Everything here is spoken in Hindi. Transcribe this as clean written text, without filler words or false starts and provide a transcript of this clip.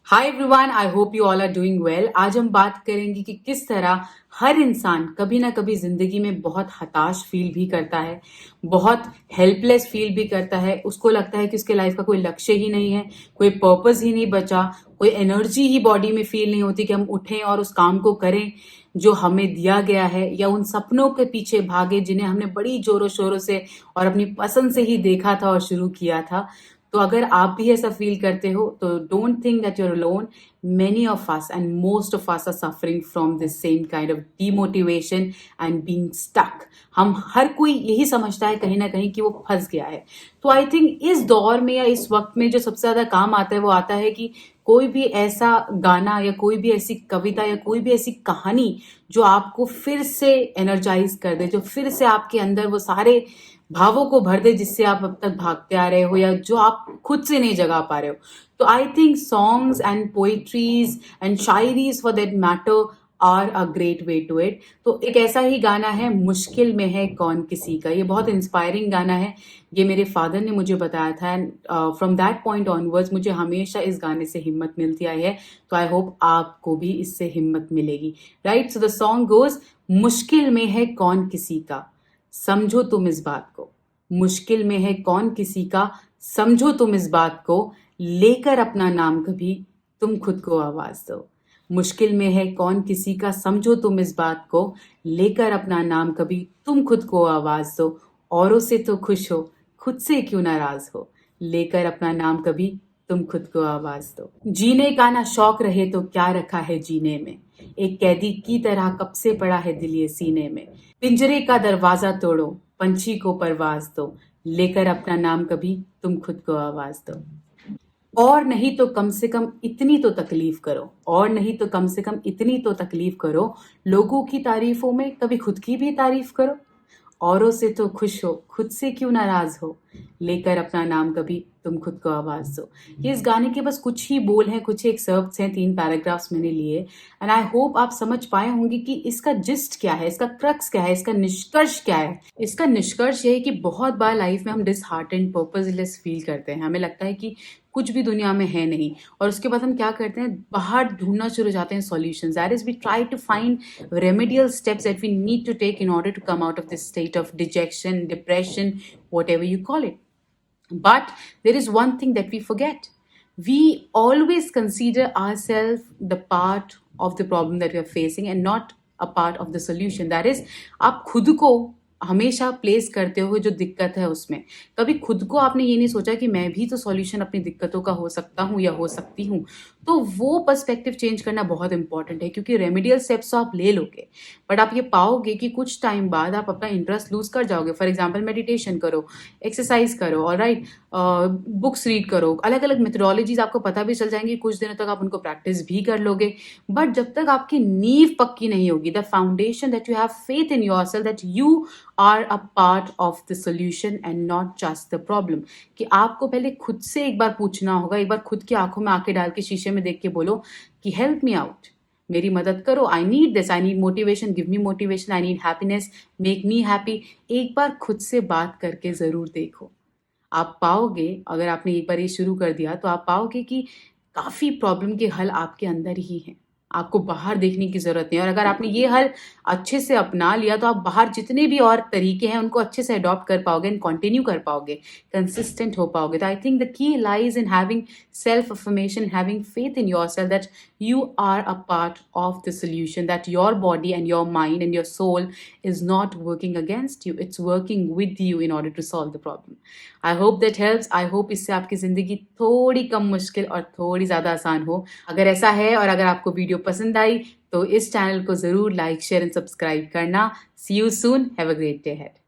Hi everyone, I hope you all are doing well. आज हम बात करेंगे कि किस तरह हर इंसान कभी ना कभी जिंदगी में बहुत हताश फील भी करता है, बहुत हेल्पलेस फील भी करता है। उसको लगता है कि उसके लाइफ का कोई लक्ष्य ही नहीं है, कोई पर्पस ही नहीं बचा, कोई एनर्जी ही बॉडी में फील नहीं होती कि हम उठें और उस काम को करें जो हमें दिया गया है, या उन सपनों के पीछे भागे जिन्हें हमने बड़ी जोरों शोरों से और अपनी पसंद से ही देखा था और शुरू किया था। तो अगर आप भी ऐसा फील करते हो तो don't think that your alone. Many of us and most of us are suffering from this same kind of demotivation and being stuck. हम हर कोई यही समझता है कहीं ना कहीं कि वो फंस गया है। तो आई थिंक इस दौर में या इस वक्त में जो सबसे ज्यादा काम आता है वो आता है कि कोई भी ऐसा गाना या कोई भी ऐसी कविता या कोई भी ऐसी कहानी जो आपको फिर से एनर्जाइज कर दे, जो फिर से आपके अंदर वो सारे भावों को भर दे जिससे आप अब तक भागते आ रहे हो या जो आप खुद से नहीं जगा पा रहे हो। तो I think songs and poetries and shayaris for that matter are a great way to it. तो एक ऐसा ही गाना है मुश्किल में है कौन किसी का। ये बहुत इंस्पायरिंग गाना है। ये मेरे फादर ने मुझे बताया था and from that point onwards मुझे हमेशा इस गाने से हिम्मत मिलती आई है। तो आई होप आपको भी इससे हिम्मत मिलेगी। Right, so the song goes, मुश्किल में है कौन किसी का, समझो तुम इस बात को। मुश्किल में है कौन किसी का, समझो तुम इस बात को, लेकर अपना नाम कभी तुम खुद को आवाज दो। मुश्किल में है कौन किसी का, समझो तुम इस बात को, लेकर अपना नाम कभी तुम खुद को आवाज दो। औरों से तो खुश हो, खुद से क्यों नाराज हो, लेकर अपना नाम कभी तुम खुद को आवाज दो। जीने का ना शौक रहे तो क्या रखा है जीने में, एक कैदी की तरह कब से पड़ा है दिल ये सीने में। पिंजरे का दरवाजा तोड़ो, पंछी को परवाज दो, लेकर अपना नाम कभी तुम खुद को आवाज दो। और नहीं तो कम से कम इतनी तो तकलीफ करो, और नहीं तो कम से कम इतनी तो तकलीफ करो, लोगों की तारीफों में कभी खुद की भी तारीफ करो। औरों से तो खुश हो, खुद से क्यों नाराज हो, लेकर अपना नाम कभी तुम खुद को आवाज दो। ये इस गाने के बस कुछ ही बोल हैं, कुछ एक एक्सर्प्ट्स हैं, 3 पैराग्राफ्स मैंने लिए एंड आई होप आप समझ पाए होंगे कि इसका जिस्ट क्या है, इसका क्रक्स क्या है, इसका निष्कर्ष क्या है। इसका निष्कर्ष ये है कि बहुत बार लाइफ में हम डिसहार्टेंड, पर्पसलेस फील करते हैं। हमें लगता है कि कुछ भी दुनिया में है नहीं, और उसके बाद हम क्या करते हैं, बाहर ढूंढना शुरू हो जाते हैं solutions. That is we try to find remedial steps that we need to take in order to come out of this state of dejection, depression, whatever you call it. But there is one thing that we forget. We always consider ourselves the part of the problem that we are facing and not a part of the solution. That is, आप खुद को हमेशा प्लेस करते हो जो दिक्कत है उसमें। कभी खुद को आपने ये नहीं सोचा कि मैं भी तो सॉल्यूशन अपनी दिक्कतों का हो सकता हूँ या हो सकती हूँ। तो वो पर्सपेक्टिव चेंज करना बहुत इंपॉर्टेंट है, क्योंकि रेमेडियल स्टेप्स तो आप ले लोगे बट आप ये पाओगे कि कुछ टाइम बाद आप अपना इंटरेस्ट लूज कर जाओगे। फॉर एग्जाम्पल, मेडिटेशन करो, एक्सरसाइज करो, और राइट बुक्स रीड करो, अलग अलग मेथोडोलॉजीज आपको पता भी चल जाएंगी, कुछ दिनों तक आप उनको प्रैक्टिस भी कर लोगे। बट जब तक आपकी नींव पक्की नहीं होगी, the foundation that you have faith in yourself that you are a part of the solution and not just the problem, कि आपको पहले खुद से एक बार पूछना होगा, एक बार खुद की आंखों में आंखें डाल के शीशे में देख के बोलो कि हेल्प मी आउट, मेरी मदद करो, I need this, I need motivation, give me motivation, I need happiness, make me happy. एक बार खुद से बात करके जरूर देखो। आप पाओगे, अगर आपने एक बार ये शुरू कर दिया तो आप पाओगे कि काफी प्रॉब्लम के हल आपके अंदर ही हैं। आपको बाहर देखने की जरूरत नहीं है। और अगर आपने ये हल अच्छे से अपना लिया तो आप बाहर जितने भी और तरीके हैं उनको अच्छे से अडॉप्ट कर पाओगे एंड कंटिन्यू कर पाओगे, कंसिस्टेंट हो पाओगे। तो I think the key lies in having self affirmation, having faith in yourself that you are a part of the solution, that your body and your mind and your soul is not working against you, it's working with you in order to solve the problem. I hope that helps. I hope इससे आपकी जिंदगी थोड़ी कम मुश्किल और थोड़ी ज़्यादा आसान हो। अगर ऐसा है और अगर आपको वीडियो पसंद आई तो इस चैनल को ज़रूर लाइक, शेयर एंड सब्सक्राइब करना। See you soon. Have a great day ahead.